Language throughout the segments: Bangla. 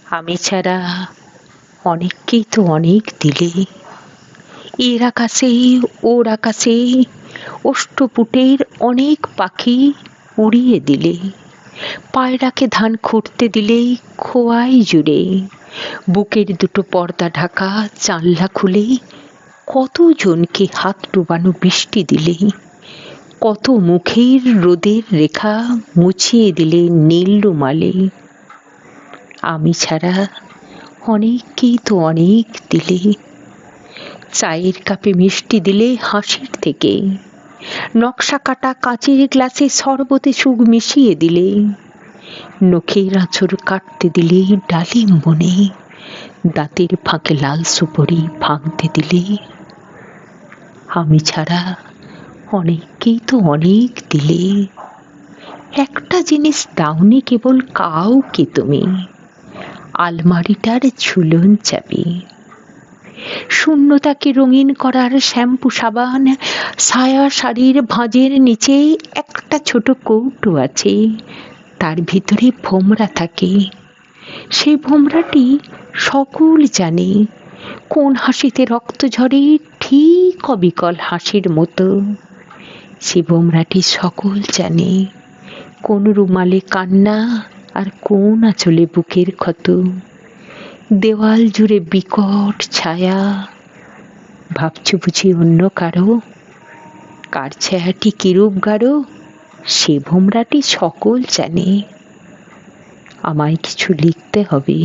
আমি ছাড়া অনেককেই তো অনেক দিলে, এর আকাশে ওর আকাশে অষ্টপুটের অনেক পাখি উড়িয়ে দিলে, পায়রাকে ধান খুঁড়তে দিলে খোয়াই জুড়ে, বুকের দুটো পর্দা ঢাকা জানলা খুলে কতজনকে হাত ডোবানো বৃষ্টি দিলে, কত মুখের রোদের রেখা মুছিয়ে দিলে নীল রুমালে। আমি ছাড়া অনেককেই তো অনেক দিলে, চায়ের কাপে মিষ্টি দিলে হাসির থেকে, নকশা কাটা কাঁচের গ্লাসে শরবতে সুখ মিশিয়ে দিলে, নখের আঁচড় কাটতে দিলে ডালিম বনে, দাঁতের ফাঁকে লাল সুপরি ভাঙতে দিলে। আমি ছাড়া অনেককেই তো অনেক দিলে, একটা জিনিস দাওনি কেবল কাউকে তুমি, আলমারিটার ঝুলন চাবি। শূন্যতাকে রঙিন করার শ্যাম্পু সাবান, সায়া শাড়ির ভাঁজের নিচে একটা ছোট কৌটো আছে, তার ভিতরে ভোমরা থাকে। সেই ভোমরাটি সকল জানে কোন হাসিতে রক্ত ঝরে, ঠিক অবিকল হাসির মতো। সে ভোমরাটি সকল জানে কোন রুমালে কান্না আর কোন আঁচলে বুকের ক্ষত। দেওয়াল জুড়ে বিকট ছায়া, ভাবছ বুঝি অন্য কারো, কার ছায়াটি কিরূপ গাঢ় সে ভোমরাটি সকল জানে। আমায় কিছু লিখতে হবে,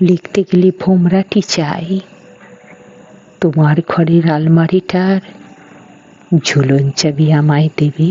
লিখতে গেলে ভোমরাটি চাই, তোমার ঘরের আলমারিটার ঝুলন চাবি আমায় দেবে।